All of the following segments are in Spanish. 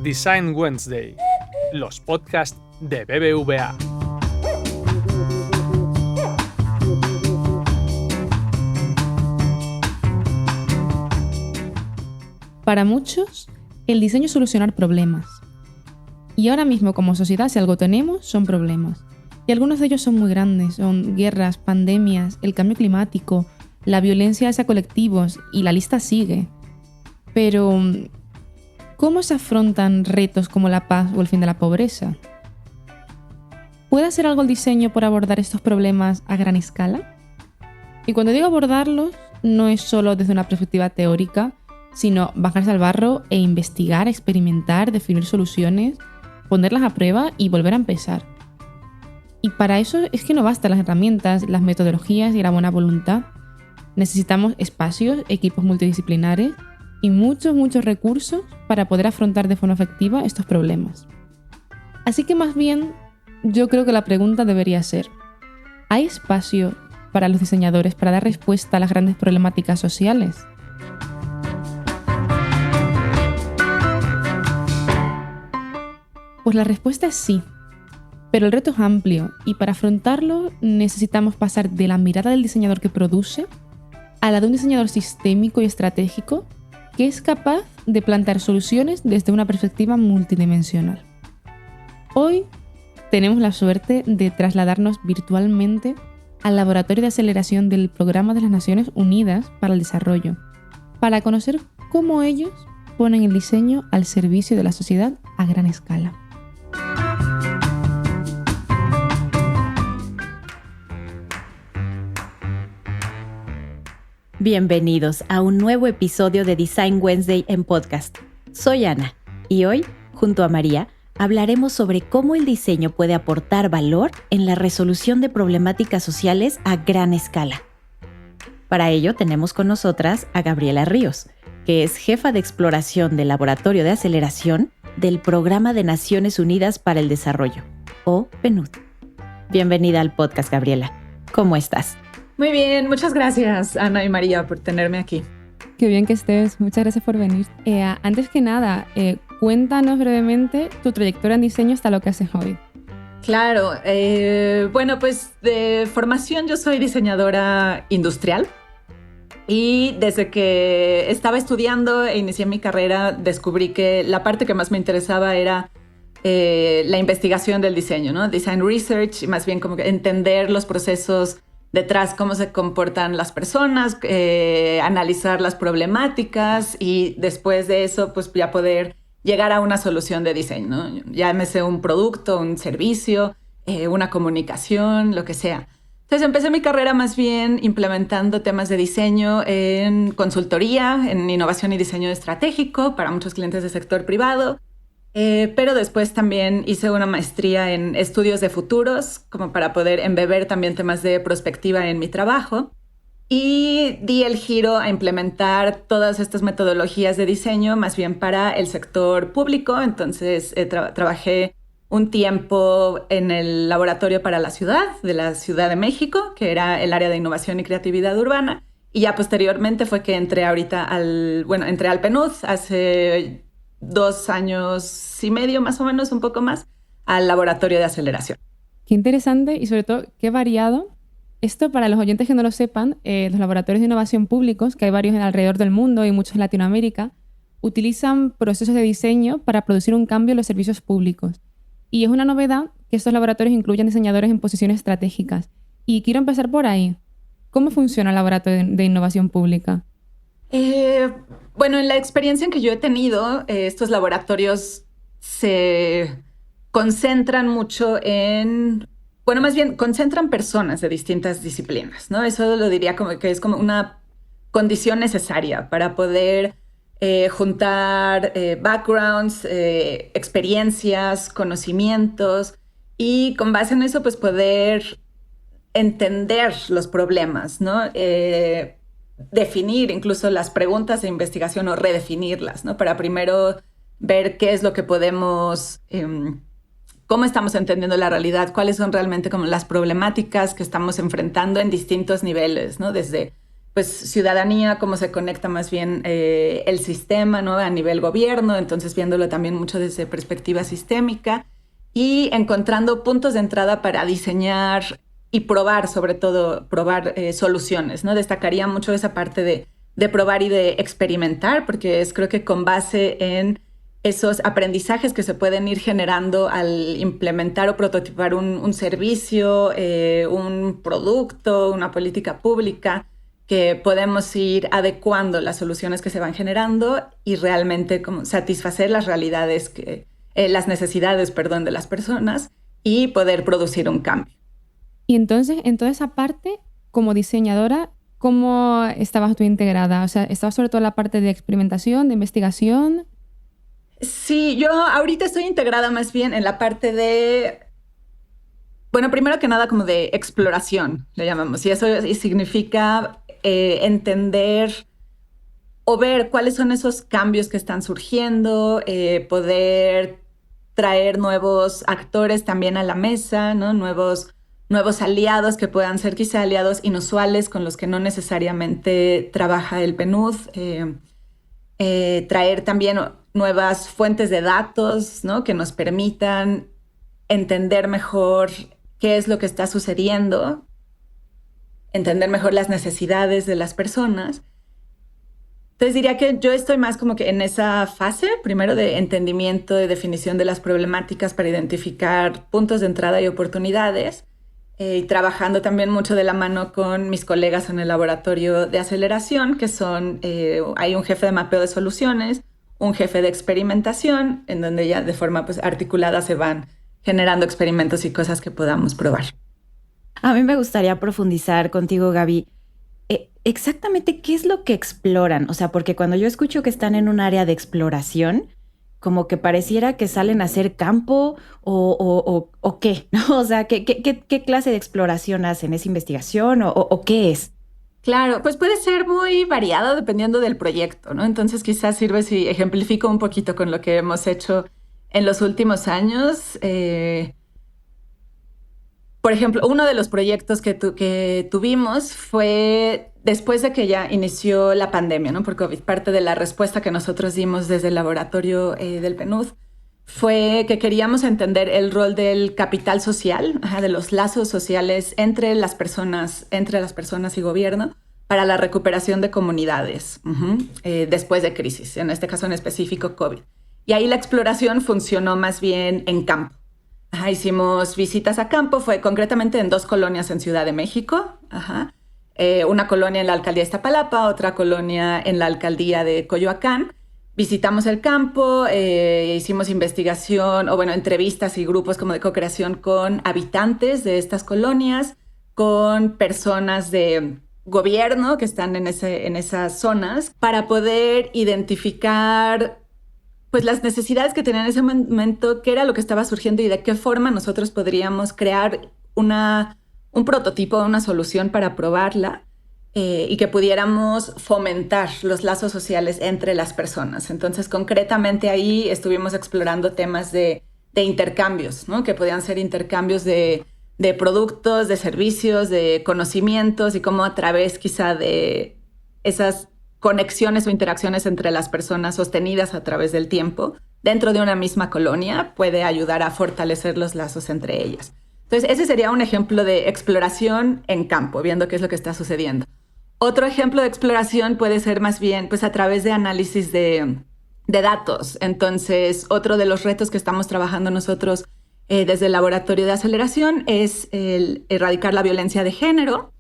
Design Wednesday, los podcasts de BBVA. Para muchos, el diseño es solucionar problemas. Y ahora mismo como sociedad, si algo tenemos, son problemas. Y algunos de ellos son muy grandes, son guerras, pandemias, el cambio climático, la violencia hacia colectivos, y la lista sigue. Pero, ¿cómo se afrontan retos como la paz o el fin de la pobreza? ¿Puede hacer algo el diseño por abordar estos problemas a gran escala? Y cuando digo abordarlos, no es solo desde una perspectiva teórica, sino bajarse al barro e investigar, experimentar, definir soluciones, ponerlas a prueba y volver a empezar. Y para eso es que no bastan las herramientas, las metodologías y la buena voluntad. Necesitamos espacios, equipos multidisciplinares y muchos recursos para poder afrontar de forma efectiva estos problemas. Así que más bien, yo creo que la pregunta debería ser: ¿hay espacio para los diseñadores para dar respuesta a las grandes problemáticas sociales? Pues la respuesta es sí, pero el reto es amplio y para afrontarlo necesitamos pasar de la mirada del diseñador que produce a la de un diseñador sistémico y estratégico que es capaz de plantear soluciones desde una perspectiva multidimensional. Hoy tenemos la suerte de trasladarnos virtualmente al Laboratorio de Aceleración del Programa de las Naciones Unidas para el Desarrollo, para conocer cómo ellos ponen el diseño al servicio de la sociedad a gran escala. Bienvenidos a un nuevo episodio de Design Wednesday en podcast. Soy Ana y hoy, junto a María, hablaremos sobre cómo el diseño puede aportar valor en la resolución de problemáticas sociales a gran escala. Para ello tenemos con nosotras a Gabriela Ríos, que es jefa de exploración del Laboratorio de Aceleración del Programa de Naciones Unidas para el Desarrollo, o PNUD. Bienvenida al podcast, Gabriela. ¿Cómo estás? Muy bien, muchas gracias, Ana y María, por tenerme aquí. Qué bien que estés, muchas gracias por venir. Antes que nada, cuéntanos brevemente tu trayectoria en diseño hasta lo que haces hoy. Claro, bueno, pues de formación yo soy diseñadora industrial y desde que estaba estudiando e inicié mi carrera descubrí que la parte que más me interesaba era la investigación del diseño, ¿no? Design research, y más bien como que entender los procesos detrás, cómo se comportan las personas, analizar las problemáticas y después de eso, pues ya poder llegar a una solución de diseño, ¿no? Llámese un producto, un servicio, una comunicación, lo que sea. Entonces empecé mi carrera más bien implementando temas de diseño en consultoría, en innovación y diseño estratégico para muchos clientes del sector privado. Pero después también hice una maestría en estudios de futuros, como para poder embeber también temas de prospectiva en mi trabajo. Y di el giro a implementar todas estas metodologías de diseño más bien para el sector público. Entonces trabajé un tiempo en el laboratorio para la ciudad, de la Ciudad de México, que era el área de innovación y creatividad urbana. Y ya posteriormente fue que entré al PNUD hace 2 años y medio más o menos, un poco más, al laboratorio de aceleración. Qué interesante y sobre todo qué variado. Esto, para los oyentes que no lo sepan, los laboratorios de innovación públicos, que hay varios alrededor del mundo y muchos en Latinoamérica, utilizan procesos de diseño para producir un cambio en los servicios públicos. Y es una novedad que estos laboratorios incluyan diseñadores en posiciones estratégicas. Y quiero empezar por ahí. ¿Cómo funciona el laboratorio de innovación pública? Bueno, en la experiencia en que yo he tenido, estos laboratorios se concentran mucho más bien concentran personas de distintas disciplinas, ¿no? Eso lo diría como que es como una condición necesaria para poder juntar backgrounds, experiencias, conocimientos y con base en eso pues poder entender los problemas, ¿no? Definir incluso las preguntas de investigación o redefinirlas, ¿no? Para primero ver qué es lo que podemos, cómo estamos entendiendo la realidad, cuáles son realmente como las problemáticas que estamos enfrentando en distintos niveles, ¿no? Desde pues ciudadanía, cómo se conecta más bien el sistema, ¿no? A nivel gobierno, entonces viéndolo también mucho desde perspectiva sistémica y encontrando puntos de entrada para diseñar y probar, sobre todo probar soluciones, ¿no? Destacaría mucho esa parte de probar y de experimentar, porque creo que con base en esos aprendizajes que se pueden ir generando al implementar o prototipar un servicio, un producto, una política pública, que podemos ir adecuando las soluciones que se van generando y realmente como satisfacer las realidades, las necesidades, perdón, de las personas y poder producir un cambio. Y entonces, en toda esa parte, como diseñadora, ¿cómo estabas tú integrada? O sea, ¿estabas sobre todo en la parte de experimentación, de investigación? Sí, yo ahorita estoy integrada más bien en la parte de, bueno, primero que nada como de exploración, le llamamos, y eso significa entender o ver cuáles son esos cambios que están surgiendo, poder traer nuevos actores también a la mesa, ¿no? Nuevos aliados que puedan ser quizá aliados inusuales con los que no necesariamente trabaja el PNUD, traer también nuevas fuentes de datos, ¿no? Que nos permitan entender mejor qué es lo que está sucediendo, entender mejor las necesidades de las personas. Entonces diría que yo estoy más como que en esa fase, primero de entendimiento, de definición de las problemáticas para identificar puntos de entrada y oportunidades, y trabajando también mucho de la mano con mis colegas en el laboratorio de aceleración, que son, hay un jefe de mapeo de soluciones, un jefe de experimentación, en donde ya de forma pues, articulada se van generando experimentos y cosas que podamos probar. A mí me gustaría profundizar contigo, Gaby. Exactamente, ¿qué es lo que exploran? O sea, porque cuando yo escucho que están en un área de exploración, como que pareciera que salen a hacer campo o qué, ¿no? O sea, ¿qué clase de exploración hacen? ¿Es investigación o qué es? Claro, pues puede ser muy variado dependiendo del proyecto, ¿no? Entonces quizás sirve si ejemplifico un poquito con lo que hemos hecho en los últimos años. Por ejemplo, uno de los proyectos que tuvimos fue después de que ya inició la pandemia, ¿no? Por COVID. Parte de la respuesta que nosotros dimos desde el laboratorio del PNUD fue que queríamos entender el rol del capital social, de los lazos sociales entre las personas y gobierno para la recuperación de comunidades después de crisis, en este caso en específico COVID. Y ahí la exploración funcionó más bien en campo. Hicimos visitas a campo, fue concretamente en 2 colonias en Ciudad de México. Una colonia en la alcaldía de Iztapalapa, otra colonia en la alcaldía de Coyoacán. Visitamos el campo, hicimos investigación, entrevistas y grupos como de co-creación con habitantes de estas colonias, con personas de gobierno que están en esas zonas, para poder identificar pues las necesidades que tenían en ese momento, qué era lo que estaba surgiendo y de qué forma nosotros podríamos crear un prototipo, una solución para probarla y que pudiéramos fomentar los lazos sociales entre las personas. Entonces, concretamente ahí estuvimos explorando temas de intercambios, ¿no? Que podían ser intercambios de productos, de servicios, de conocimientos y cómo a través quizá de esas conexiones o interacciones entre las personas sostenidas a través del tiempo dentro de una misma colonia puede ayudar a fortalecer los lazos entre ellas. Entonces, ese sería un ejemplo de exploración en campo, viendo qué es lo que está sucediendo. Otro ejemplo de exploración puede ser más bien pues, a través de análisis de datos. Entonces, otro de los retos que estamos trabajando nosotros desde el laboratorio de aceleración es el erradicar la violencia de género.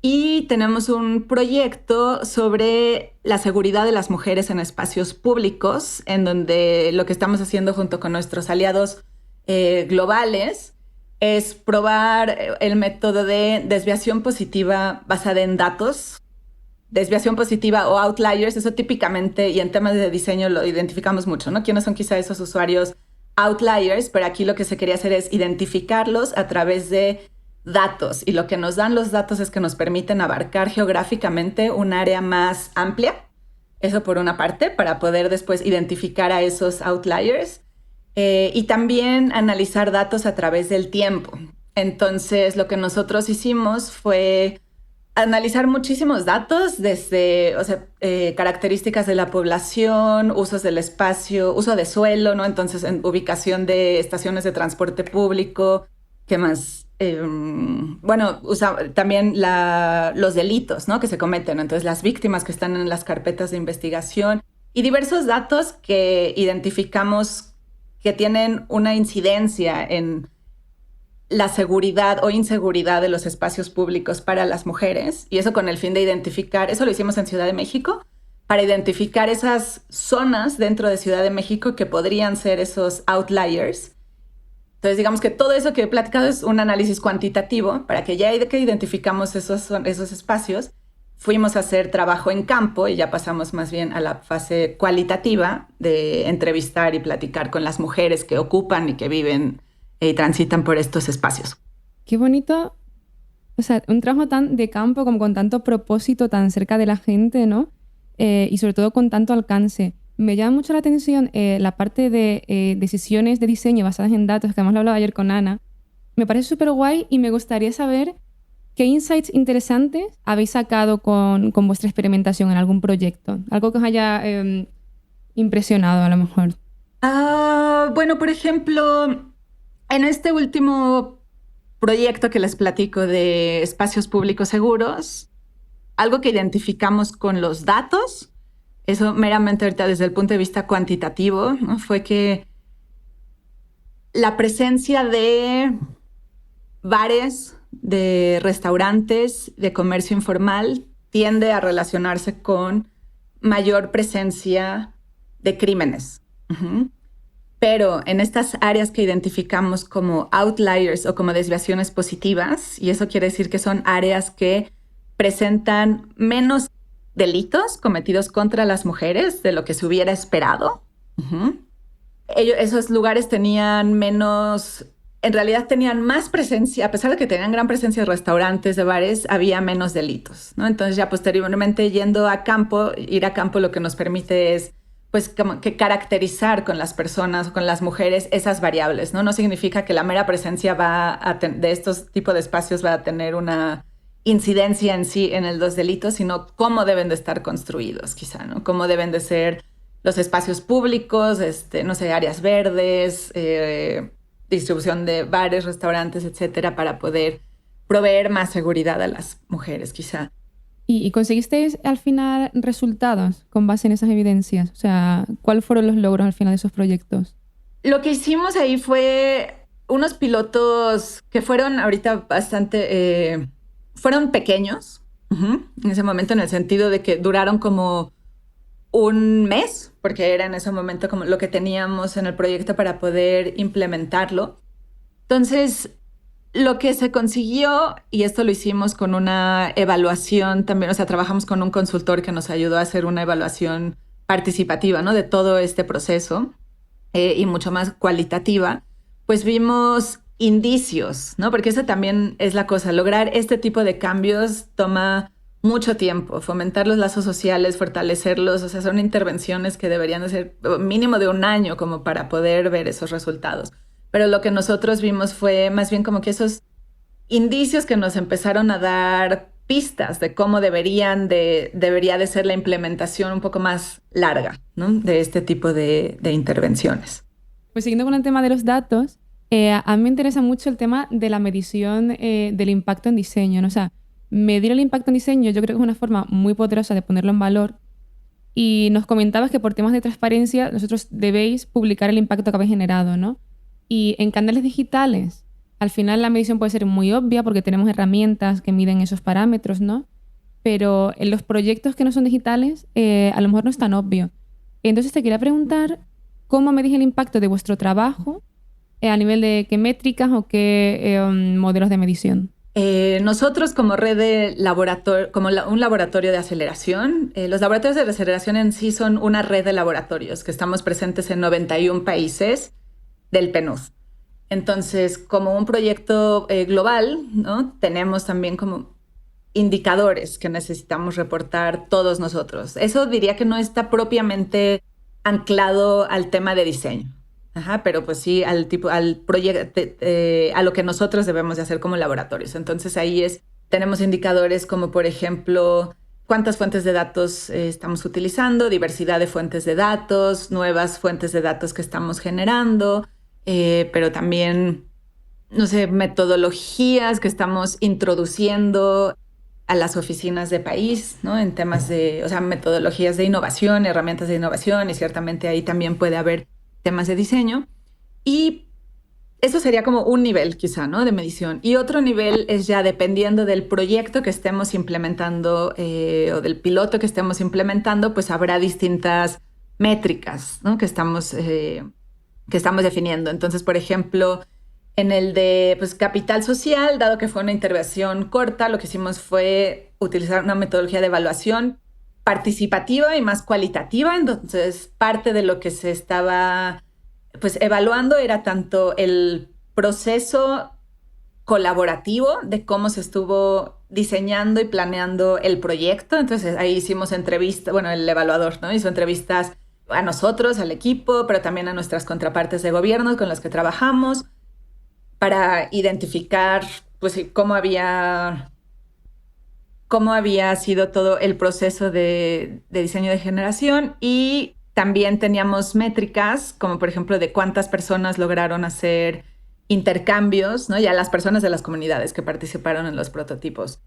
Y tenemos un proyecto sobre la seguridad de las mujeres en espacios públicos, en donde lo que estamos haciendo junto con nuestros aliados globales es probar el método de desviación positiva basada en datos. Desviación positiva o outliers, eso típicamente, y en temas de diseño lo identificamos mucho, ¿no? ¿Quiénes son quizá esos usuarios outliers? Pero aquí lo que se quería hacer es identificarlos a través de datos, y lo que nos dan los datos es que nos permiten abarcar geográficamente un área más amplia, eso por una parte, para poder después identificar a esos outliers y también analizar datos a través del tiempo. Entonces, lo que nosotros hicimos fue analizar muchísimos datos desde, características de la población, usos del espacio, uso de suelo, ¿no? Entonces, en ubicación de estaciones de transporte público, ¿qué más? También los delitos, ¿no? Que se cometen, entonces las víctimas que están en las carpetas de investigación y diversos datos que identificamos que tienen una incidencia en la seguridad o inseguridad de los espacios públicos para las mujeres, y eso con el fin de identificar, eso lo hicimos en Ciudad de México, para identificar esas zonas dentro de Ciudad de México que podrían ser esos outliers. Entonces, digamos que todo eso que he platicado es un análisis cuantitativo para que ya que identificamos esos espacios, fuimos a hacer trabajo en campo y ya pasamos más bien a la fase cualitativa de entrevistar y platicar con las mujeres que ocupan y que viven y transitan por estos espacios. Qué bonito, o sea, un trabajo tan de campo, como con tanto propósito, tan cerca de la gente, ¿no? Y sobre todo con tanto alcance. Me llama mucho la atención la parte de decisiones de diseño basadas en datos, que además lo hablaba ayer con Ana. Me parece súper guay y me gustaría saber qué insights interesantes habéis sacado con vuestra experimentación en algún proyecto. Algo que os haya impresionado a lo mejor. Bueno, por ejemplo, en este último proyecto que les platico de espacios públicos seguros, algo que identificamos con los datos, eso meramente ahorita desde el punto de vista cuantitativo, ¿no? Fue que la presencia de bares, de restaurantes, de comercio informal, tiende a relacionarse con mayor presencia de crímenes. Uh-huh. Pero en estas áreas que identificamos como outliers o como desviaciones positivas, y eso quiere decir que son áreas que presentan menos delitos cometidos contra las mujeres de lo que se hubiera esperado. Uh-huh. Esos lugares tenían menos, en realidad tenían más presencia, a pesar de que tenían gran presencia de restaurantes, de bares, había menos delitos, ¿no? Entonces ya posteriormente ir a campo lo que nos permite es pues como que caracterizar con las personas, con las mujeres, esas variables, ¿no? No significa que la mera presencia de estos tipos de espacios va a tener una incidencia en sí en los delitos, sino cómo deben de estar construidos, quizá, ¿no? Cómo deben de ser los espacios públicos, áreas verdes, distribución de bares, restaurantes, etcétera, para poder proveer más seguridad a las mujeres, quizá. ¿Y conseguisteis al final resultados con base en esas evidencias? O sea, ¿cuáles fueron los logros al final de esos proyectos? Lo que hicimos ahí fue unos pilotos que fueron ahorita bastante... fueron pequeños, uh-huh, en ese momento, en el sentido de que duraron como un mes, porque era en ese momento como lo que teníamos en el proyecto para poder implementarlo. Entonces, lo que se consiguió, y esto lo hicimos con una evaluación también, trabajamos con un consultor que nos ayudó a hacer una evaluación participativa, ¿no? De todo este proceso y mucho más cualitativa, pues vimos indicios, ¿no? Porque eso también es la cosa. Lograr este tipo de cambios toma mucho tiempo. Fomentar los lazos sociales, fortalecerlos, son intervenciones que deberían de ser mínimo de un año como para poder ver esos resultados. Pero lo que nosotros vimos fue más bien como que esos indicios que nos empezaron a dar pistas de cómo debería de ser la implementación un poco más larga, ¿no? De este tipo de intervenciones. Pues siguiendo con el tema de los datos, a mí me interesa mucho el tema de la medición del impacto en diseño, ¿no? O sea, medir el impacto en diseño yo creo que es una forma muy poderosa de ponerlo en valor. Y nos comentabas que por temas de transparencia vosotros debéis publicar el impacto que habéis generado, ¿no? Y en canales digitales, al final la medición puede ser muy obvia porque tenemos herramientas que miden esos parámetros, ¿no? Pero en los proyectos que no son digitales, a lo mejor no es tan obvio. Entonces te quería preguntar cómo medís el impacto de vuestro trabajo a nivel de qué métricas o qué modelos de medición. Nosotros como red de laboratorio, un laboratorio de aceleración, los laboratorios de aceleración en sí son una red de laboratorios que estamos presentes en 91 países del PNUD. Entonces, como un proyecto global, ¿no? Tenemos también como indicadores que necesitamos reportar todos nosotros. Eso diría que no está propiamente anclado al tema de diseño. Ajá, pero pues sí al proyecto, a lo que nosotros debemos de hacer como laboratorios. Entonces ahí es Tenemos indicadores como, por ejemplo, cuántas fuentes de datos estamos utilizando, diversidad de fuentes de datos, nuevas fuentes de datos que estamos generando, pero también, no sé, metodologías que estamos introduciendo a las oficinas de país, ¿no? En temas de, o sea, metodologías de innovación, herramientas de innovación, y ciertamente ahí también puede haber temas de diseño. Y eso sería como un nivel quizá, ¿no? De medición. Y otro nivel es ya dependiendo del proyecto que estemos implementando o del piloto que estemos implementando, pues habrá distintas métricas, ¿no? que estamos definiendo. Entonces, por ejemplo, en el de pues, capital social, dado que fue una intervención corta, lo que hicimos fue utilizar una metodología de evaluación participativa y más cualitativa. Entonces, parte de lo que se estaba pues evaluando era tanto el proceso colaborativo de cómo se estuvo diseñando y planeando el proyecto. Entonces ahí hicimos entrevistas, bueno, el evaluador, ¿no? Hizo entrevistas a nosotros, al equipo, pero también a nuestras contrapartes de gobierno con las que trabajamos para identificar pues cómo había sido todo el proceso de diseño de generación. Y también teníamos métricas, como por ejemplo de cuántas personas lograron hacer intercambios, ¿no? Ya las personas de las comunidades que participaron en los prototipos.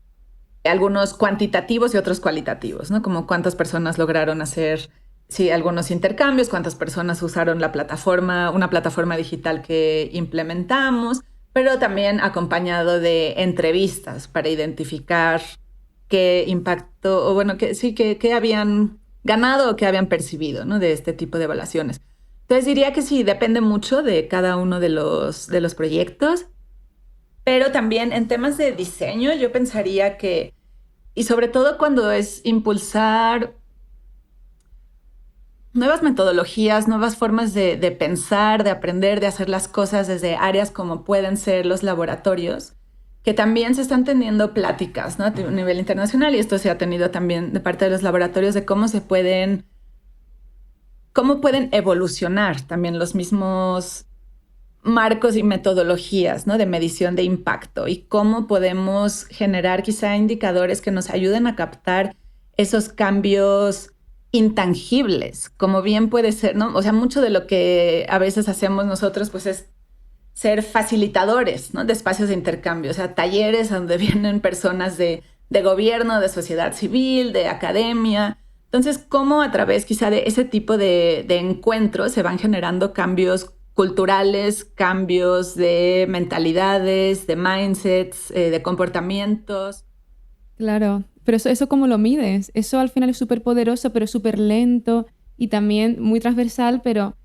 Algunos cuantitativos y otros cualitativos, ¿no? Como cuántas personas lograron hacer, sí, algunos intercambios, cuántas personas usaron la plataforma, una plataforma digital que implementamos, pero también acompañado de entrevistas para identificar qué impacto, o bueno, qué habían ganado o qué habían percibido, ¿no? De este tipo de evaluaciones. Entonces diría que sí, depende mucho de cada uno de los proyectos, pero también en temas de diseño yo pensaría que, y sobre todo cuando es impulsar nuevas metodologías, nuevas formas de pensar, de aprender, de hacer las cosas desde áreas como pueden ser los laboratorios, que también se están teniendo pláticas, ¿no? A nivel internacional, y esto se ha tenido también de parte de los laboratorios de cómo pueden evolucionar también los mismos marcos y metodologías, ¿no? De medición de impacto, y cómo podemos generar quizá indicadores que nos ayuden a captar esos cambios intangibles, como bien puede ser, ¿no? O sea, mucho de lo que a veces hacemos nosotros pues es ser facilitadores, ¿no? De espacios de intercambio, o sea, talleres donde vienen personas de gobierno, de sociedad civil, de academia. Entonces, cómo a través quizá de ese tipo de encuentros se van generando cambios culturales, cambios de mentalidades, de mindsets, de comportamientos. Claro, pero eso ¿cómo lo mides? Eso al final es súper poderoso, pero súper lento y también muy transversal, pero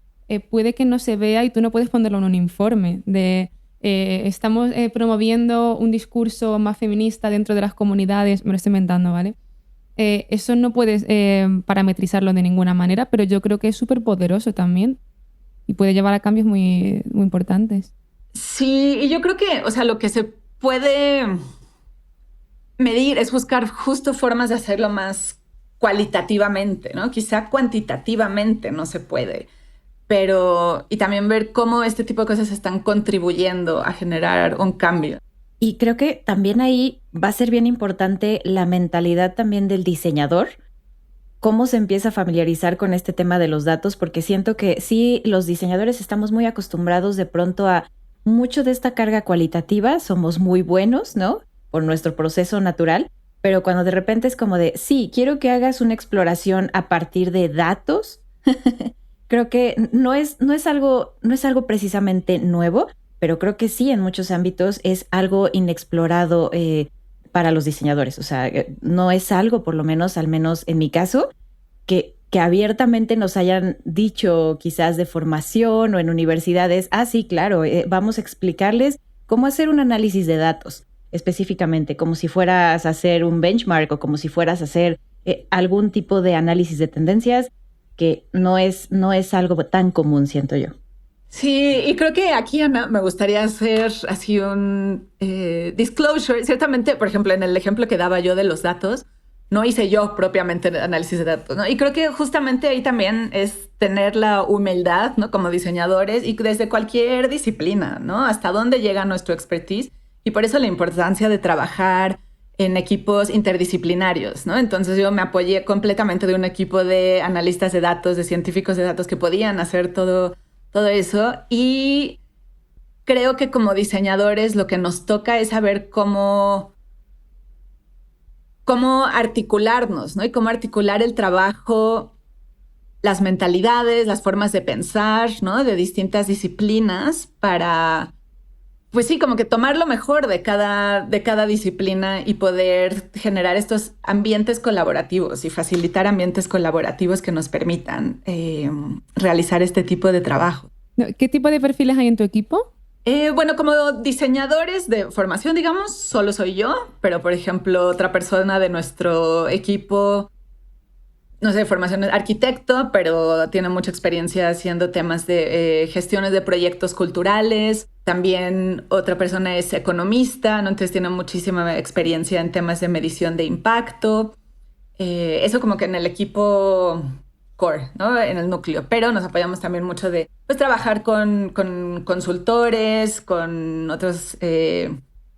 puede que no se vea y tú no puedes ponerlo en un informe de estamos promoviendo un discurso más feminista dentro de las comunidades, me lo estoy inventando, ¿vale? Eso no puedes parametrizarlo de ninguna manera, pero yo creo que es súper poderoso también y puede llevar a cambios muy, muy importantes. Sí, y yo creo que, o sea, lo que se puede medir es buscar justo formas de hacerlo más cualitativamente, ¿no? Quizá cuantitativamente no se puede, pero y también ver cómo este tipo de cosas están contribuyendo a generar un cambio. Y creo que también ahí va a ser bien importante la mentalidad también del diseñador, cómo se empieza a familiarizar con este tema de los datos, porque siento que sí, los diseñadores estamos muy acostumbrados de pronto a mucho de esta carga cualitativa, somos muy buenos, ¿no? Por nuestro proceso natural, pero cuando de repente es como de, sí, quiero que hagas una exploración a partir de datos, creo que no es algo precisamente nuevo, pero creo que sí, en muchos ámbitos es algo inexplorado para los diseñadores. O sea, no es algo, por lo menos, al menos en mi caso, que abiertamente nos hayan dicho quizás de formación o en universidades, sí, claro, vamos a explicarles cómo hacer un análisis de datos específicamente, como si fueras a hacer un benchmark o como si fueras a hacer algún tipo de análisis de tendencias, que no es algo tan común, siento yo. Sí, y creo que aquí, Ana, me gustaría hacer así un disclosure. Ciertamente, por ejemplo, en el ejemplo que daba yo de los datos, no hice yo propiamente análisis de datos, ¿no? Y creo que justamente ahí también es tener la humildad, ¿no? Como diseñadores y desde cualquier disciplina, ¿no? Hasta dónde llega nuestro expertise. Y por eso la importancia de trabajar en equipos interdisciplinarios, ¿no? Entonces yo me apoyé completamente de un equipo de analistas de datos, de científicos de datos que podían hacer todo eso. Y creo que como diseñadores lo que nos toca es saber cómo articularnos, ¿no? Y cómo articular el trabajo, las mentalidades, las formas de pensar, ¿no? De distintas disciplinas para, pues sí, como que tomar lo mejor de cada disciplina y poder generar estos ambientes colaborativos y facilitar ambientes colaborativos que nos permitan realizar este tipo de trabajo. ¿Qué tipo de perfiles hay en tu equipo? Bueno, como diseñadores de formación, digamos, solo soy yo, pero por ejemplo, otra persona de nuestro equipo, no sé, formación es arquitecto, pero tiene mucha experiencia haciendo temas de gestiones de proyectos culturales. También otra persona es economista, ¿no? Entonces tiene muchísima experiencia en temas de medición de impacto. Eso como que en el equipo core, ¿no? En el núcleo, pero nos apoyamos también mucho de pues, trabajar con consultores, con otras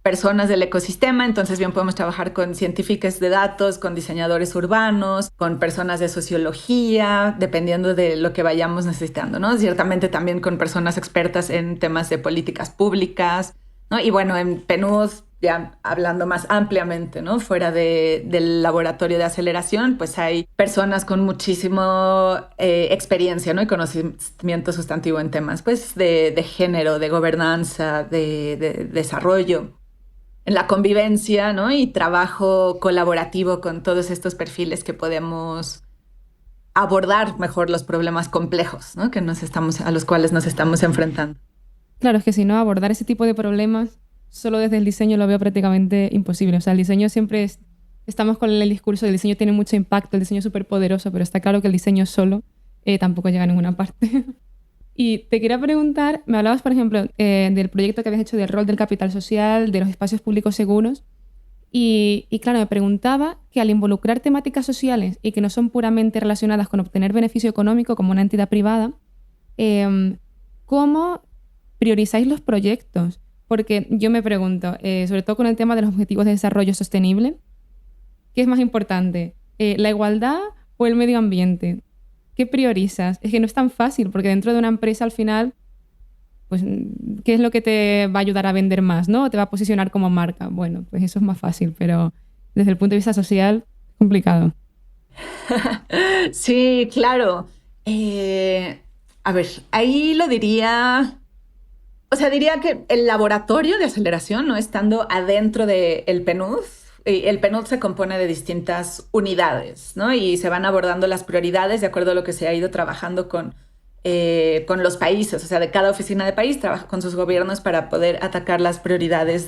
personas del ecosistema. Entonces bien podemos trabajar con científicos de datos, con diseñadores urbanos, con personas de sociología, dependiendo de lo que vayamos necesitando, ¿no? Ciertamente también con personas expertas en temas de políticas públicas, ¿no? Y bueno, en PNUD, ya hablando más ampliamente, ¿no? Fuera del laboratorio de aceleración, pues hay personas con muchísimo experiencia, ¿no? Y conocimiento sustantivo en temas, pues, de género, de gobernanza, de desarrollo, en la convivencia, ¿no? Y trabajo colaborativo con todos estos perfiles que podemos abordar mejor los problemas complejos, ¿no? A los cuales nos estamos enfrentando. Claro, es que si no, abordar ese tipo de problemas solo desde el diseño lo veo prácticamente imposible. O sea, el diseño siempre estamos con el discurso del diseño tiene mucho impacto, el diseño es súper poderoso, pero está claro que el diseño solo tampoco llega a ninguna parte. Y te quería preguntar, me hablabas, por ejemplo, del proyecto que habías hecho del rol del capital social, de los espacios públicos seguros, y claro, me preguntaba que al involucrar temáticas sociales y que no son puramente relacionadas con obtener beneficio económico como una entidad privada, ¿cómo priorizáis los proyectos? Porque yo me pregunto, sobre todo con el tema de los objetivos de desarrollo sostenible, ¿qué es más importante? ¿La igualdad o el medio ambiente? ¿Qué priorizas? Es que no es tan fácil, porque dentro de una empresa al final, pues, ¿qué es lo que te va a ayudar a vender más, ¿no? ¿O te va a posicionar como marca? Bueno, pues eso es más fácil, pero desde el punto de vista social, complicado. Sí, claro. A ver, ahí lo diría... O sea, diría que el laboratorio de aceleración, ¿no? Estando adentro del PNUD, el PNUD se compone de distintas unidades, ¿no? Y se van abordando las prioridades de acuerdo a lo que se ha ido trabajando con los países. O sea, de cada oficina de país trabaja con sus gobiernos para poder atacar las prioridades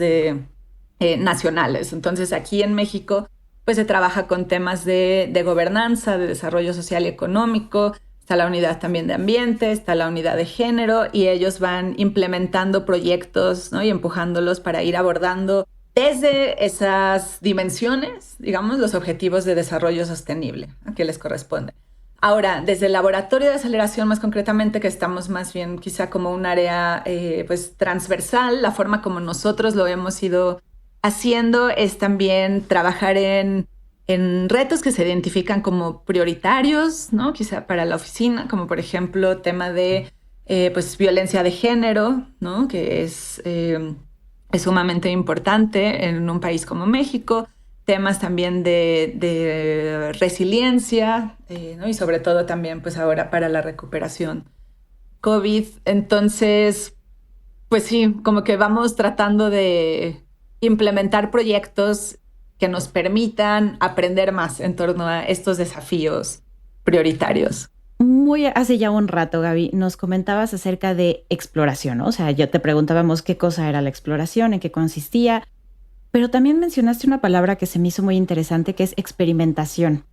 nacionales. Entonces, aquí en México, pues se trabaja con temas de gobernanza, de desarrollo social y económico. Está la unidad también de ambiente, está la unidad de género y ellos van implementando proyectos, ¿no? Y empujándolos para ir abordando desde esas dimensiones, digamos, los objetivos de desarrollo sostenible a que les corresponde. Ahora, desde el laboratorio de aceleración más concretamente, que estamos más bien quizá como un área pues transversal, la forma como nosotros lo hemos ido haciendo es también trabajar en retos que se identifican como prioritarios, ¿no? Quizá para la oficina, como por ejemplo tema de pues, violencia de género, ¿no? Que es sumamente importante en un país como México. Temas también de resiliencia, ¿no? Y sobre todo también pues ahora para la recuperación COVID. Entonces, pues sí, como que vamos tratando de implementar proyectos que nos permitan aprender más en torno a estos desafíos prioritarios. Hace ya un rato, Gaby, nos comentabas acerca de exploración, ¿no? O sea, ya te preguntábamos qué cosa era la exploración, en qué consistía, pero también mencionaste una palabra que se me hizo muy interesante, que es experimentación.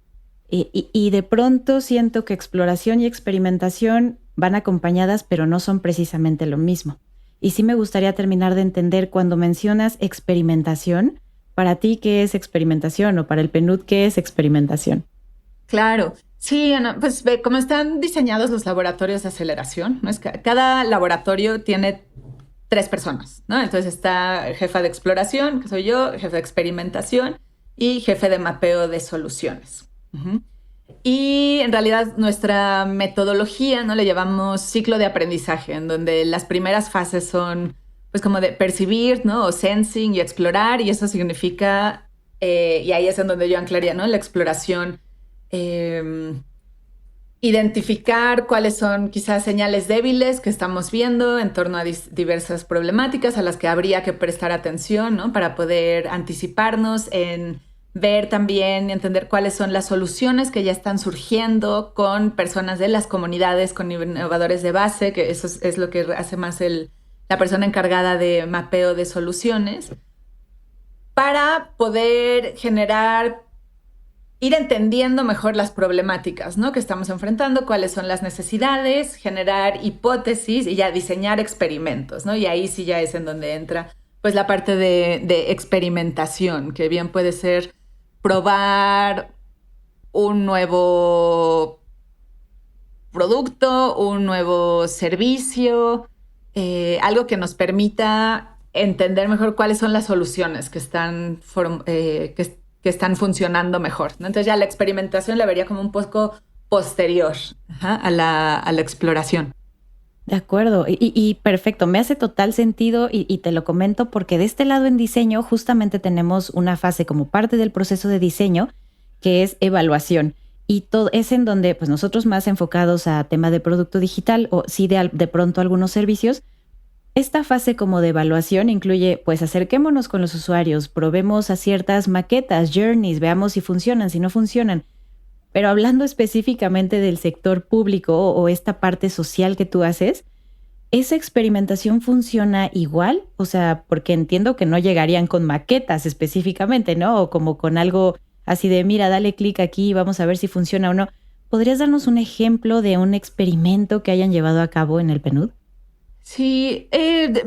Y de pronto siento que exploración y experimentación van acompañadas, pero no son precisamente lo mismo. Y sí me gustaría terminar de entender cuando mencionas experimentación, para ti, ¿qué es experimentación? O para el PNUD, ¿qué es experimentación? Claro. Sí, pues como están diseñados los laboratorios de aceleración, ¿no? Cada laboratorio tiene 3 personas, ¿no? Entonces está jefa de exploración, que soy yo, jefa de experimentación, y jefe de mapeo de soluciones. Y en realidad nuestra metodología, ¿no? Le llamamos ciclo de aprendizaje, en donde las primeras fases son pues como de percibir, ¿no? O sensing y explorar, y eso significa, y ahí es en donde yo anclaría, ¿no? La exploración, identificar cuáles son quizás señales débiles que estamos viendo en torno a diversas problemáticas a las que habría que prestar atención, ¿no? Para poder anticiparnos en ver también y entender cuáles son las soluciones que ya están surgiendo con personas de las comunidades, con innovadores de base, que eso es lo que hace más la persona encargada de mapeo de soluciones, para poder ir entendiendo mejor las problemáticas, ¿no? Que estamos enfrentando, cuáles son las necesidades, generar hipótesis y ya diseñar experimentos, ¿no? Y ahí sí ya es en donde entra pues la parte de experimentación, que bien puede ser probar un nuevo producto, un nuevo servicio, algo que nos permita entender mejor cuáles son las soluciones que están funcionando mejor, ¿no? Entonces ya la experimentación la vería como un poco posterior a la exploración. De acuerdo, y perfecto, me hace total sentido y te lo comento porque de este lado en diseño justamente tenemos una fase como parte del proceso de diseño que es evaluación, y todo es en donde pues nosotros más enfocados a tema de producto digital o sí de pronto algunos servicios. Esta fase como de evaluación incluye, pues acerquémonos con los usuarios, probemos a ciertas maquetas, journeys, veamos si funcionan, si no funcionan. Pero hablando específicamente del sector público o esta parte social que tú haces, ¿esa experimentación funciona igual? O sea, porque entiendo que no llegarían con maquetas específicamente, ¿no? O como con algo así de, mira, dale clic aquí y vamos a ver si funciona o no. ¿Podrías darnos un ejemplo de un experimento que hayan llevado a cabo en el PNUD? Sí,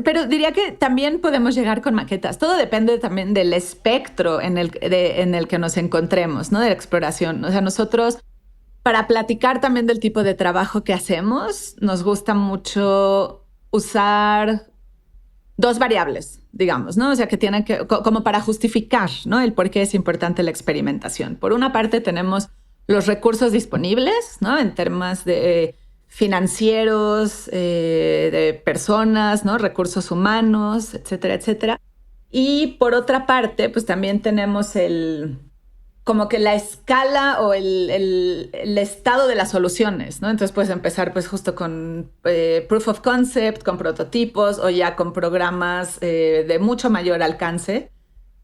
pero diría que también podemos llegar con maquetas. Todo depende también del espectro en el que nos encontremos, ¿no? De la exploración. O sea, nosotros, para platicar también del tipo de trabajo que hacemos, nos gusta mucho usar dos variables, digamos, ¿no? O sea, que tienen que, como para justificar, ¿no? El por qué es importante la experimentación. Por una parte, tenemos los recursos disponibles, ¿no? En términos de financieros, de personas, ¿no? Recursos humanos, etcétera, etcétera. Y por otra parte, pues también tenemos como que la escala o el estado de las soluciones, ¿no? Entonces puedes empezar pues justo con proof of concept, con prototipos o ya con programas de mucho mayor alcance,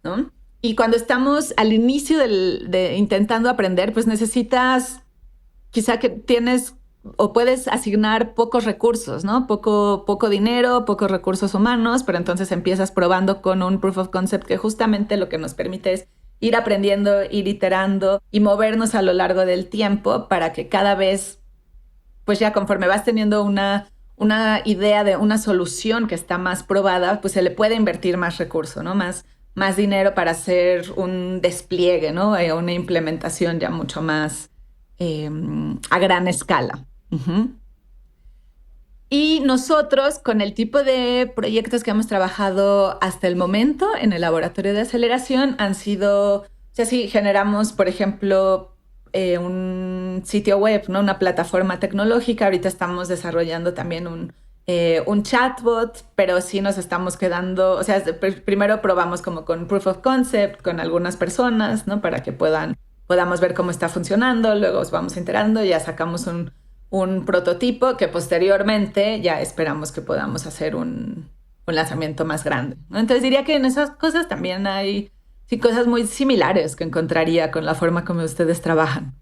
¿no? Y cuando estamos al inicio de intentando aprender, pues necesitas quizá que tienes o puedes asignar pocos recursos, ¿no? Poco dinero, pocos recursos humanos, pero entonces empiezas probando con un proof of concept que justamente lo que nos permite es ir aprendiendo, ir iterando y movernos a lo largo del tiempo para que cada vez, pues ya conforme vas teniendo una idea de una solución que está más probada, pues se le puede invertir más recurso, ¿no? Más dinero para hacer un despliegue, ¿no? Una implementación ya mucho más a gran escala. Uh-huh. Y nosotros, con el tipo de proyectos que hemos trabajado hasta el momento en el laboratorio de aceleración, han sido, o sea, sí, generamos, por ejemplo, un sitio web, ¿no? Una plataforma tecnológica. Ahorita estamos desarrollando también un chatbot, pero sí nos estamos quedando, o sea, primero probamos como con proof of concept con algunas personas, ¿no? Para que podamos ver cómo está funcionando, luego os vamos enterando, ya sacamos un prototipo que posteriormente ya esperamos que podamos hacer un lanzamiento más grande, ¿no? Entonces diría que en esas cosas también hay sí, cosas muy similares que encontraría con la forma como ustedes trabajan.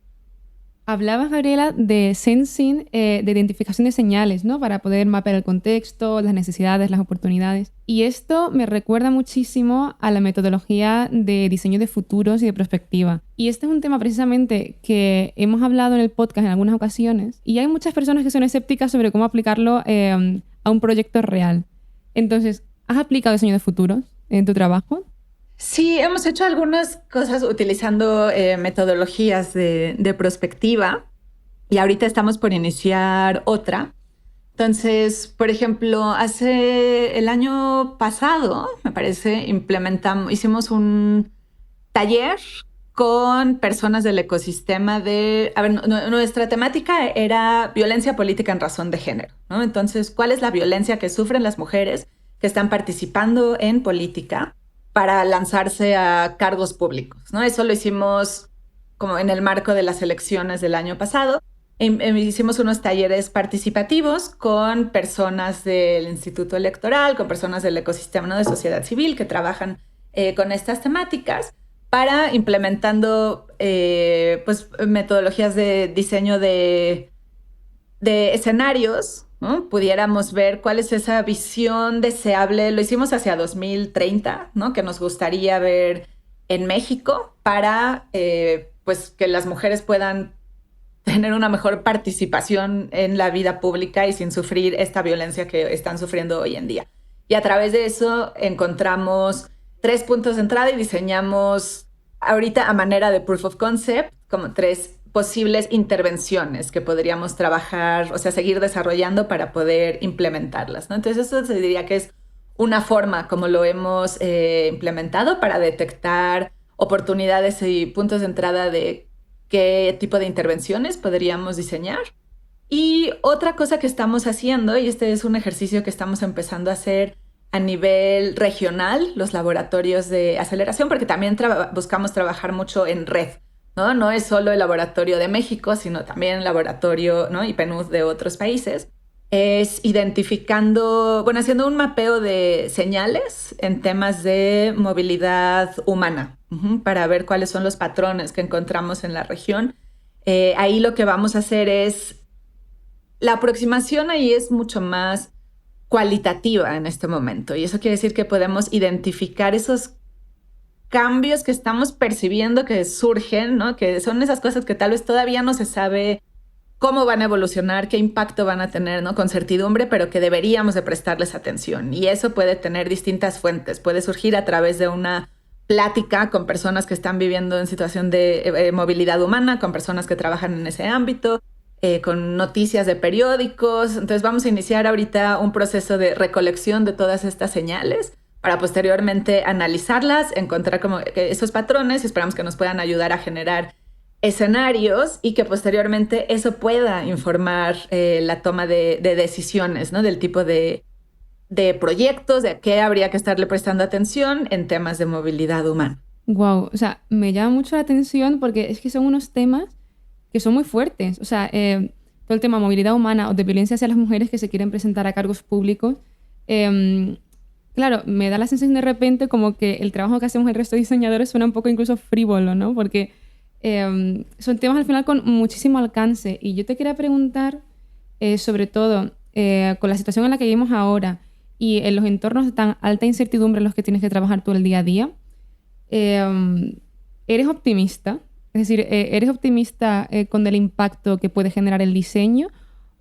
Hablabas, Gabriela, de sensing, de identificación de señales, ¿no? Para poder mapear el contexto, las necesidades, las oportunidades. Y esto me recuerda muchísimo a la metodología de diseño de futuros y de prospectiva. Y este es un tema precisamente que hemos hablado en el podcast en algunas ocasiones y hay muchas personas que son escépticas sobre cómo aplicarlo a un proyecto real. Entonces, ¿has aplicado diseño de futuros en tu trabajo? Sí, hemos hecho algunas cosas utilizando metodologías de prospectiva y ahorita estamos por iniciar otra. Entonces, por ejemplo, el año pasado, me parece, hicimos taller con personas del ecosistema de... A ver, nuestra temática era violencia política en razón de género, ¿no? Entonces, ¿cuál es la violencia que sufren las mujeres que están participando en política para lanzarse a cargos públicos, ¿no? Eso lo hicimos como en el marco de las elecciones del año pasado. Hicimos unos talleres participativos con personas del Instituto Electoral, con personas del ecosistema, ¿no?, de sociedad civil que trabajan con estas temáticas, para implementando pues, metodologías de diseño de escenarios, ¿no? Pudiéramos ver cuál es esa visión deseable. Lo hicimos hacia 2030, ¿no?, que nos gustaría ver en México para pues, que las mujeres puedan tener una mejor participación en la vida pública y sin sufrir esta violencia que están sufriendo hoy en día. Y a través de eso encontramos 3 puntos de entrada y diseñamos ahorita a manera de proof of concept como 3 posibles intervenciones que podríamos trabajar, o sea, seguir desarrollando para poder implementarlas, ¿no? Entonces eso se diría que es una forma como lo hemos implementado para detectar oportunidades y puntos de entrada de qué tipo de intervenciones podríamos diseñar. Y otra cosa que estamos haciendo, y este es un ejercicio que estamos empezando a hacer a nivel regional, los laboratorios de aceleración, porque también buscamos trabajar mucho en red, ¿no? No es solo el laboratorio de México, sino también el laboratorio, ¿no?, y PNUD de otros países. Es identificando, bueno, haciendo un mapeo de señales en temas de movilidad humana, para ver cuáles son los patrones que encontramos en la región. Ahí lo que vamos a hacer es, la aproximación ahí es mucho más cualitativa en este momento, y eso quiere decir que podemos identificar esos cambios que estamos percibiendo que surgen, ¿no?, que son esas cosas que tal vez todavía no se sabe cómo van a evolucionar, qué impacto van a tener, ¿no?, con certidumbre, pero que deberíamos de prestarles atención. Y eso puede tener distintas fuentes. Puede surgir a través de una plática con personas que están viviendo en situación de movilidad humana, con personas que trabajan en ese ámbito, con noticias de periódicos. Entonces vamos a iniciar ahorita un proceso de recolección de todas estas señales para posteriormente analizarlas, encontrar como esos patrones, y esperamos que nos puedan ayudar a generar escenarios y que posteriormente eso pueda informar la toma de decisiones, ¿no?, del tipo de proyectos, de qué habría que estarle prestando atención en temas de movilidad humana. Wow, o sea, me llama mucho la atención porque es que son unos temas que son muy fuertes. O sea, todo el tema de movilidad humana o de violencia hacia las mujeres que se quieren presentar a cargos públicos. Claro, me da la sensación de repente como que el trabajo que hacemos el resto de diseñadores suena un poco incluso frívolo, ¿no? Porque son temas al final con muchísimo alcance. Y yo te quería preguntar, sobre todo, con la situación en la que vivimos ahora y en los entornos de tan alta incertidumbre en los que tienes que trabajar tú el día a día, ¿eres optimista? Es decir, ¿eres optimista con el impacto que puede generar el diseño?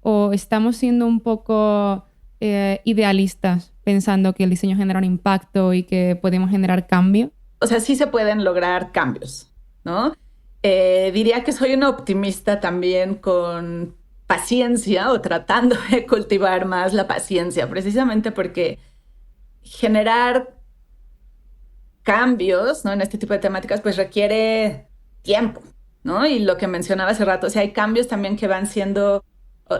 ¿O estamos siendo un poco idealistas pensando que el diseño genera un impacto y que podemos generar cambio? O sea, sí se pueden lograr cambios, ¿no? Diría que soy una optimista también con paciencia, o tratando de cultivar más la paciencia, precisamente porque generar cambios, ¿no?, en este tipo de temáticas pues requiere tiempo, ¿no? Y lo que mencionaba hace rato, o sea, hay cambios también que van siendo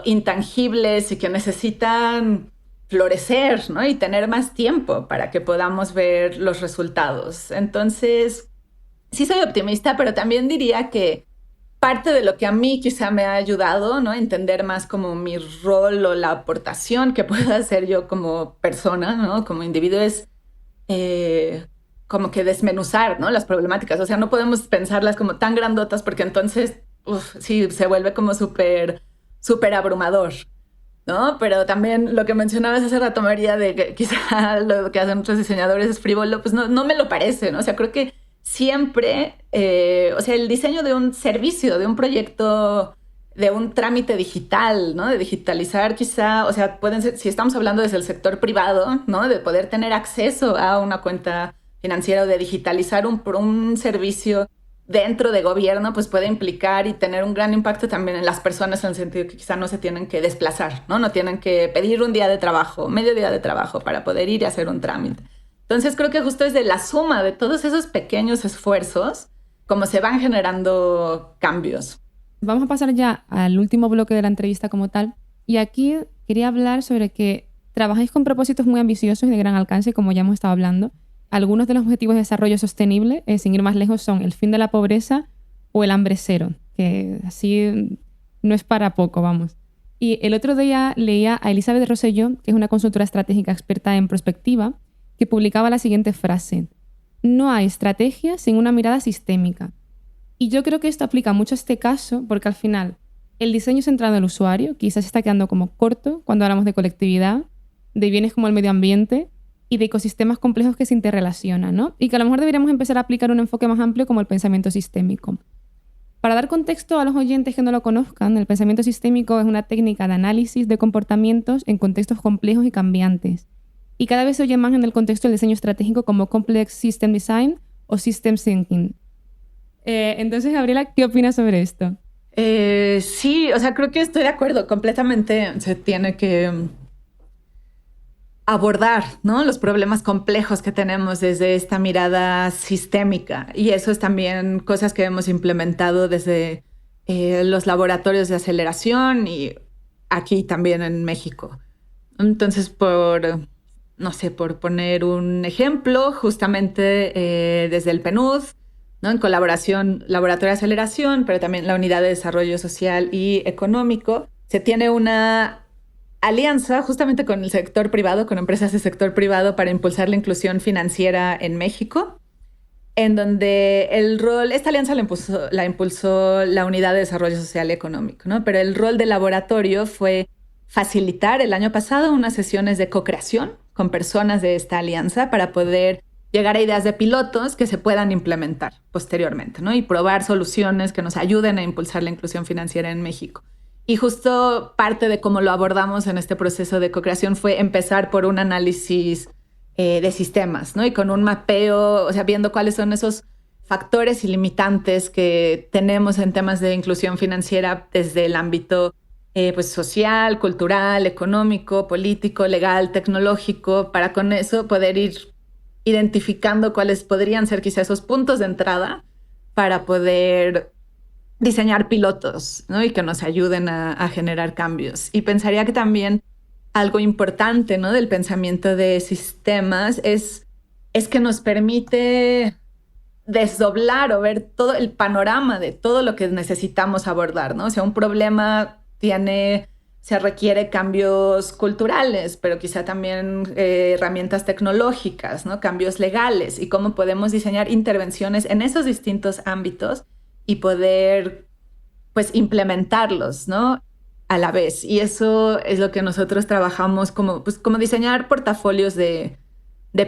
intangibles y que necesitan florecer, ¿no?, y tener más tiempo para que podamos ver los resultados. Entonces, sí soy optimista, pero también diría que parte de lo que a mí quizá me ha ayudado, ¿no?, a entender más como mi rol o la aportación que puedo hacer yo como persona, ¿no?, como individuo, es como que desmenuzar, ¿no?, las problemáticas. O sea, no podemos pensarlas como tan grandotas porque entonces sí, se vuelve como súper abrumador, ¿no? Pero también lo que mencionabas hace rato, María, de que quizá lo que hacen otros diseñadores es frívolo, pues no me lo parece, ¿no? O sea, creo que siempre, o sea, el diseño de un servicio, de un proyecto, de un trámite digital, ¿no?, de digitalizar quizá, o sea, pueden ser, si estamos hablando desde el sector privado, ¿no?, de poder tener acceso a una cuenta financiera o de digitalizar un servicio dentro de gobierno, pues puede implicar y tener un gran impacto también en las personas, en el sentido que quizá no se tienen que desplazar, ¿no? No tienen que pedir un día de trabajo, medio día de trabajo para poder ir y hacer un trámite. Entonces creo que justo es de la suma de todos esos pequeños esfuerzos como se van generando cambios. Vamos a pasar ya al último bloque de la entrevista como tal. Y aquí quería hablar sobre que trabajáis con propósitos muy ambiciosos y de gran alcance, como ya hemos estado hablando. Algunos de los objetivos de desarrollo sostenible, sin ir más lejos, son el fin de la pobreza o el hambre cero, que así no es para poco, vamos. Y el otro día leía a Elizabeth Rosselló, que es una consultora estratégica experta en prospectiva, que publicaba la siguiente frase: no hay estrategia sin una mirada sistémica. Y yo creo que esto aplica mucho a este caso porque al final el diseño centrado en el usuario quizás está quedando como corto cuando hablamos de colectividad, de bienes como el medio ambiente y de ecosistemas complejos que se interrelacionan, ¿no? Y que a lo mejor deberíamos empezar a aplicar un enfoque más amplio como el pensamiento sistémico. Para dar contexto a los oyentes que no lo conozcan, el pensamiento sistémico es una técnica de análisis de comportamientos en contextos complejos y cambiantes. Y cada vez se oye más en el contexto del diseño estratégico como Complex System Design o System Thinking. Entonces, Gabriela, ¿qué opinas sobre esto? Sí, o sea, creo que estoy de acuerdo. Completamente se tiene que abordar, ¿no?, los problemas complejos que tenemos desde esta mirada sistémica. Y eso es también cosas que hemos implementado desde los laboratorios de aceleración y aquí también en México. Entonces, por poner un ejemplo, justamente desde el PNUD, ¿no?, en colaboración, Laboratorio de Aceleración, pero también la Unidad de Desarrollo Social y Económico, se tiene una alianza justamente con el sector privado, con empresas del sector privado para impulsar la inclusión financiera en México, en donde esta alianza la impulsó la Unidad de Desarrollo Social y Económico, ¿no? Pero el rol del laboratorio fue facilitar el año pasado unas sesiones de co-creación con personas de esta alianza para poder llegar a ideas de pilotos que se puedan implementar posteriormente, ¿no? Y probar soluciones que nos ayuden a impulsar la inclusión financiera en México. Y justo parte de cómo lo abordamos en este proceso de co-creación fue empezar por un análisis de sistemas, ¿no? Y con un mapeo, o sea, viendo cuáles son esos factores y limitantes que tenemos en temas de inclusión financiera desde el ámbito pues social, cultural, económico, político, legal, tecnológico, para con eso poder ir identificando cuáles podrían ser quizá esos puntos de entrada para poder diseñar pilotos, ¿no?, y que nos ayuden a generar cambios. Y pensaría que también algo importante, ¿no?, del pensamiento de sistemas es que nos permite desdoblar o ver todo el panorama de todo lo que necesitamos abordar, ¿no? O sea, un problema se requiere cambios culturales, pero quizá también herramientas tecnológicas, ¿no?, cambios legales, y cómo podemos diseñar intervenciones en esos distintos ámbitos y poder, pues, implementarlos, ¿no?, a la vez. Y eso es lo que nosotros trabajamos como diseñar portafolios de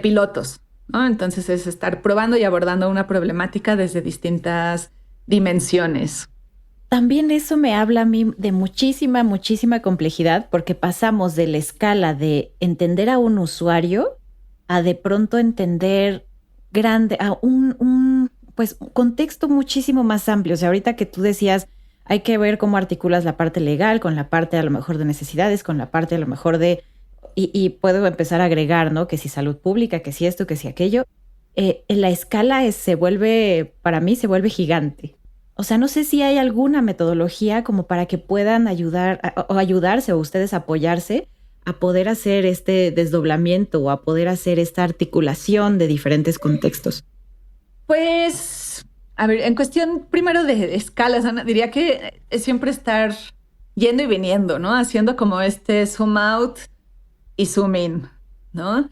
pilotos, ¿no? Entonces es estar probando y abordando una problemática desde distintas dimensiones. También eso me habla a mí de muchísima, muchísima complejidad, porque pasamos de la escala de entender a un usuario a de pronto entender a un contexto muchísimo más amplio. O sea, ahorita que tú decías, hay que ver cómo articulas la parte legal con la parte a lo mejor de necesidades, con la parte a lo mejor de... Y puedo empezar a agregar, ¿no?, que si salud pública, que si esto, que si aquello. La escala para mí se vuelve gigante. O sea, no sé si hay alguna metodología como para que puedan ayudarse o ustedes apoyarse a poder hacer este desdoblamiento o a poder hacer esta articulación de diferentes contextos. Pues, a ver, en cuestión primero de escalas, Ana, diría que es siempre estar yendo y viniendo, ¿no? Haciendo como este zoom out y zoom in, ¿no?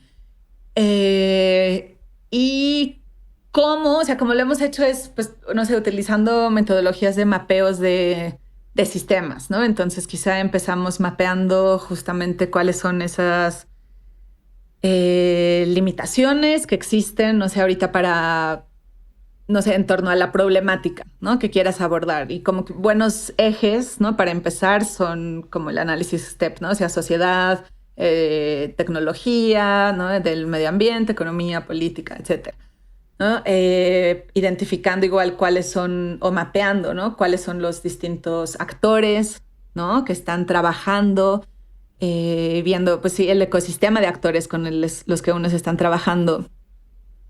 Y cómo, o sea, como lo hemos hecho es, pues, no sé, utilizando metodologías de mapeos de sistemas, ¿no? Entonces quizá empezamos mapeando justamente cuáles son esas limitaciones que existen, no sé, ahorita en torno a la problemática, ¿no?, que quieras abordar. Y como que buenos ejes, ¿no?, para empezar son como el análisis STEP, ¿no? O sea, sociedad, tecnología, ¿no?, del medio ambiente, economía, política, etcétera, ¿no? Identificando igual cuáles son, o mapeando, ¿no?, cuáles son los distintos actores, ¿no?, que están trabajando, viendo, pues sí, el ecosistema de actores con los que unos están trabajando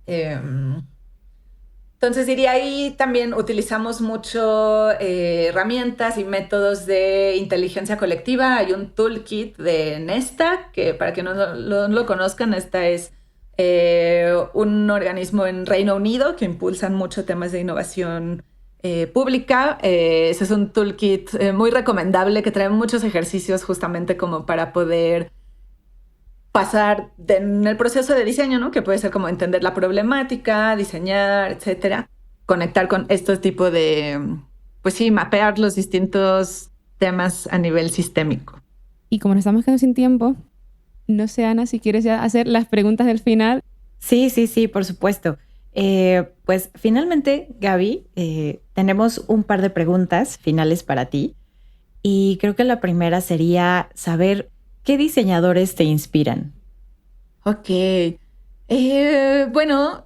Entonces diría ahí también utilizamos mucho herramientas y métodos de inteligencia colectiva. Hay un toolkit de Nesta, que para que no lo conozcan, Nesta es un organismo en Reino Unido que impulsan mucho temas de innovación pública. Ese es un toolkit muy recomendable que trae muchos ejercicios justamente como para poder pasar en el proceso de diseño, ¿no? Que puede ser como entender la problemática, diseñar, etcétera. Conectar con estos tipos de, pues sí, mapear los distintos temas a nivel sistémico. Y como nos estamos quedando sin tiempo, no sé, Ana, si quieres ya hacer las preguntas del final. Sí, por supuesto. Pues finalmente, Gaby, tenemos un par de preguntas finales para ti. Y creo que la primera sería saber ¿qué diseñadores te inspiran? Ok. Bueno,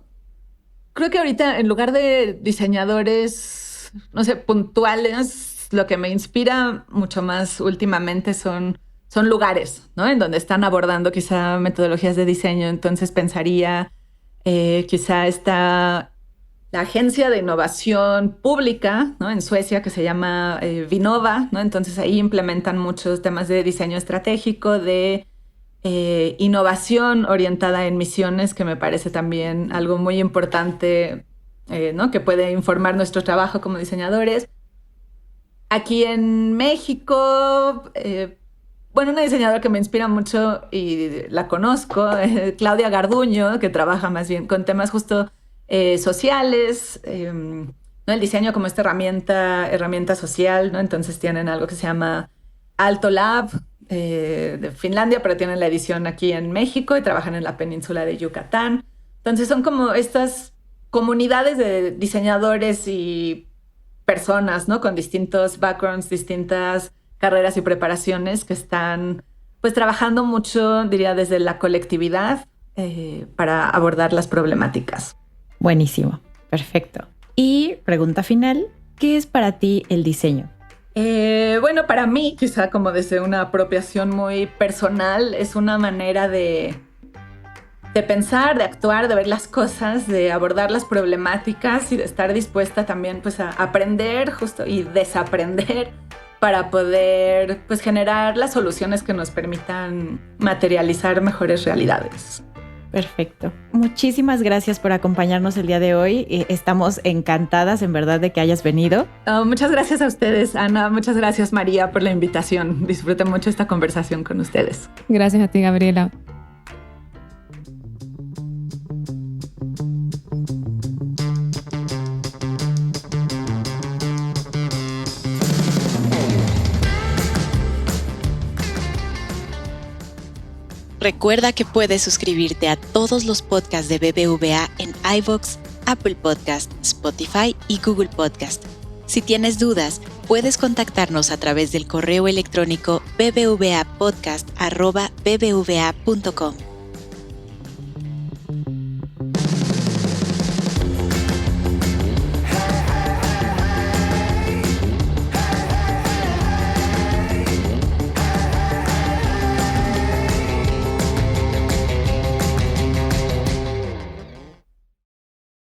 creo que ahorita en lugar de diseñadores, no sé, puntuales, lo que me inspira mucho más últimamente son lugares, ¿no? En donde están abordando quizá metodologías de diseño. Entonces pensaría quizá está la agencia de innovación pública, ¿no? En Suecia, que se llama Vinnova, ¿no? Entonces ahí implementan muchos temas de diseño estratégico, de innovación orientada en misiones, que me parece también algo muy importante, ¿no? Que puede informar nuestro trabajo como diseñadores. Aquí en México, bueno, una diseñadora que me inspira mucho y la conozco, Claudia Garduño, que trabaja más bien con temas justo sociales, ¿no? El diseño como esta herramienta social, ¿no? Entonces tienen algo que se llama Alto Lab de Finlandia, pero tienen la edición aquí en México y trabajan en la península de Yucatán. Entonces son como estas comunidades de diseñadores y personas, ¿no? Con distintos backgrounds, distintas carreras y preparaciones que están pues trabajando mucho, diría, desde la colectividad para abordar las problemáticas. Buenísimo, perfecto. Y pregunta final, ¿qué es para ti el diseño? Bueno, para mí, quizá como desde una apropiación muy personal, es una manera de pensar, de actuar, de ver las cosas, de abordar las problemáticas y de estar dispuesta también pues a aprender justo y desaprender para poder pues generar las soluciones que nos permitan materializar mejores realidades. Perfecto. Muchísimas gracias por acompañarnos el día de hoy. Estamos encantadas, en verdad, de que hayas venido. Muchas gracias a ustedes, Ana. Muchas gracias, María, por la invitación. Disfruté mucho esta conversación con ustedes. Gracias a ti, Gabriela. Recuerda que puedes suscribirte a todos los podcasts de BBVA en iVoox, Apple Podcast, Spotify y Google Podcast. Si tienes dudas, puedes contactarnos a través del correo electrónico bbvapodcast@bbva.com.